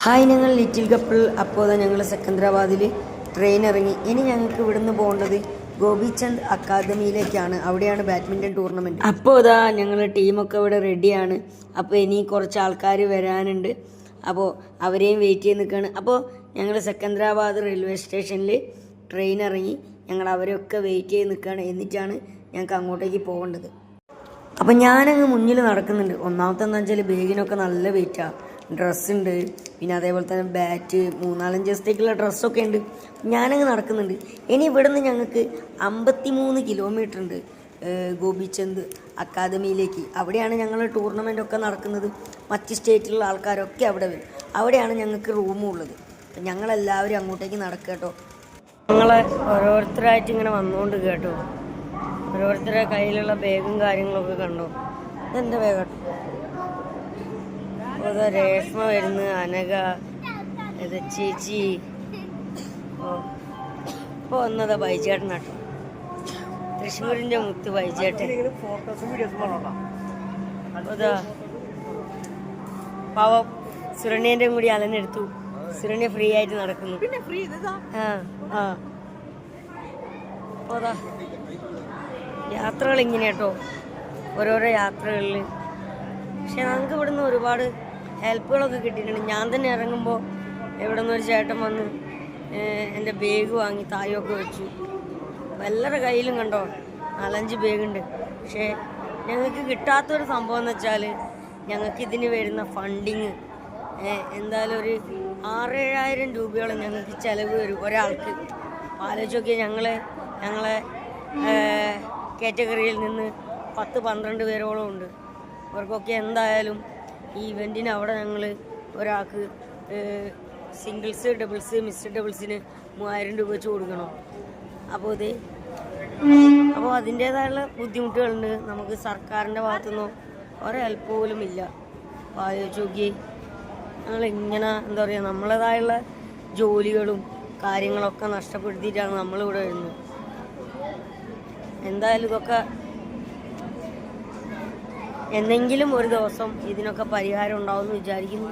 Hi, ഞങ്ങൾ little couple. അപ്പോൾ ഞങ്ങൾ സെക്കന്ദരാബാദിൽ ട്രെയിൻ ഇറങ്ങി. ഇനി ഞങ്ങൾക്ക് ഇവിടുന്ന് പോകേണ്ടത് ഗോപിചന്ദ് അക്കാദമിയിലേക്കാണ്. അവിടെയാണ് ബാഡ്മിൻ്റൺ ടൂർണമെൻറ്റ്. അപ്പോൾ ഞങ്ങൾ ടീമൊക്കെ ഇവിടെ റെഡിയാണ്. അപ്പോൾ ഇനി കുറച്ച് ആൾക്കാർ വരാനുണ്ട്. അപ്പോൾ അവരെയും വെയിറ്റ് ചെയ്ത് നിൽക്കുകയാണ്. അപ്പോൾ ഞങ്ങൾ സെക്കന്ദരാബാദ് റെയിൽവേ സ്റ്റേഷനിൽ ട്രെയിൻ ഇറങ്ങി. ഞങ്ങൾ അവരെയൊക്കെ വെയിറ്റ് ചെയ്ത് നിൽക്കുകയാണ്. എന്നിട്ടാണ് ഞങ്ങൾക്ക് അങ്ങോട്ടേക്ക് പോകേണ്ടത്. അപ്പം ഞാനങ്ങ് മുന്നിൽ നടക്കുന്നുണ്ട്. ഒന്നാമത്തെ എന്താ വെച്ചാൽ ബാഗിനൊക്കെ നല്ല വെയിറ്റാണ്. ഡ്രസ്സുണ്ട്, പിന്നെ അതേപോലെ തന്നെ ബാറ്റ്, 3-4 ദിവസത്തേക്കുള്ള ഡ്രസ്സൊക്കെ ഉണ്ട്. ഞാനങ്ങ് നടക്കുന്നുണ്ട്. ഇനി ഇവിടുന്ന് ഞങ്ങൾക്ക് 53 കിലോമീറ്റർ ഉണ്ട് ഗോപിചന്ദ് അക്കാദമിയിലേക്ക്. അവിടെയാണ് ഞങ്ങൾ ടൂർണമെൻ്റൊക്കെ നടക്കുന്നത്. മറ്റ് സ്റ്റേറ്റിലുള്ള ആൾക്കാരൊക്കെ അവിടെ വരും. അവിടെയാണ് ഞങ്ങൾക്ക് റൂമും ഉള്ളത്. അപ്പം ഞങ്ങളെല്ലാവരും അങ്ങോട്ടേക്ക് നടക്കുക കേട്ടോ. ഞങ്ങളെ ഓരോരുത്തരായിട്ട് ഇങ്ങനെ വന്നുകൊണ്ട് കേട്ടോ. ഓരോരുത്തരുടെ കയ്യിലുള്ള ബാഗും കാര്യങ്ങളൊക്കെ കണ്ടോ. ഇതെൻ്റെ ബാഗ് കേട്ടോ. അപ്പോൾ രേഷ്മ വരുന്നു, അനഘ, ഇത് ചേച്ചി. ഇപ്പോൾ വന്നതാ ബൈജേട്ടൻ കേട്ടോ. തൃശ്ശൂരിൻ്റെ മുത്ത് ബൈജേട്ടൻ. അതാ പാവം സുരണ്യൻ്റെ കൂടി അലനെടുത്തു. സുരണ്യ ഫ്രീ ആയിട്ട് നടക്കുന്നു. അപ്പോൾ അതാ യാത്രകൾ ഇങ്ങനെ കേട്ടോ, ഓരോരോ യാത്രകളിൽ. പക്ഷെ ഞങ്ങൾക്ക് ഇവിടുന്ന് ഒരുപാട് ഹെൽപ്പുകളൊക്കെ കിട്ടിയിട്ടുണ്ട്. ഞാൻ തന്നെ ഇറങ്ങുമ്പോൾ ഇവിടെ നിന്ന് ഒരു ചേട്ടൻ വന്ന് എൻ്റെ ബാഗ് വാങ്ങി തായൊക്കെ വെച്ചു. എല്ലാവരുടെ കയ്യിലും കണ്ടോ 4-5 ബാഗുണ്ട്. പക്ഷേ ഞങ്ങൾക്ക് കിട്ടാത്തൊരു സംഭവം എന്ന് വെച്ചാൽ ഞങ്ങൾക്ക് ഇതിന് വരുന്ന ഫണ്ടിങ് എന്തായാലും ഒരു 6-7,000 രൂപയോളം ഞങ്ങൾക്ക് ചിലവ് വരും ഒരാൾക്ക്. ആലോചിച്ച് നോക്കിയാൽ ഞങ്ങളെ കാറ്റഗറിയിൽ നിന്ന് 10-12 പേരോളം ഉണ്ട്. അവർക്കൊക്കെ എന്തായാലും ഈ ഇവൻറ്റിന് അവിടെ ഞങ്ങൾ ഒരാൾക്ക് സിംഗിൾസ്, ഡബിൾസ്, മിക്സ്ഡ് ഡബിൾസിന് 3000 രൂപ വെച്ച് കൊടുക്കണം. അപ്പോൾ അതിൻ്റേതായുള്ള ബുദ്ധിമുട്ടുകളുണ്ട്. നമുക്ക് സർക്കാരിൻ്റെ ഭാഗത്തുനിന്നോ ഒരു ഹെൽപ്പ് പോലും ഇല്ല. അപ്പോൾ ആലോചിച്ച് നോക്കി ഞങ്ങളിങ്ങനെ എന്താ പറയുക, നമ്മളേതായുള്ള ജോലികളും കാര്യങ്ങളൊക്കെ നഷ്ടപ്പെടുത്തിയിട്ടാണ് നമ്മളിവിടെ വരുന്നത്. എന്തായാലും ഇതൊക്കെ എന്നെങ്കിലും ഒരു ദിവസം ഇതിനൊക്കെ പരിഹാരം ഉണ്ടാവുമെന്ന് വിചാരിക്കുന്നു.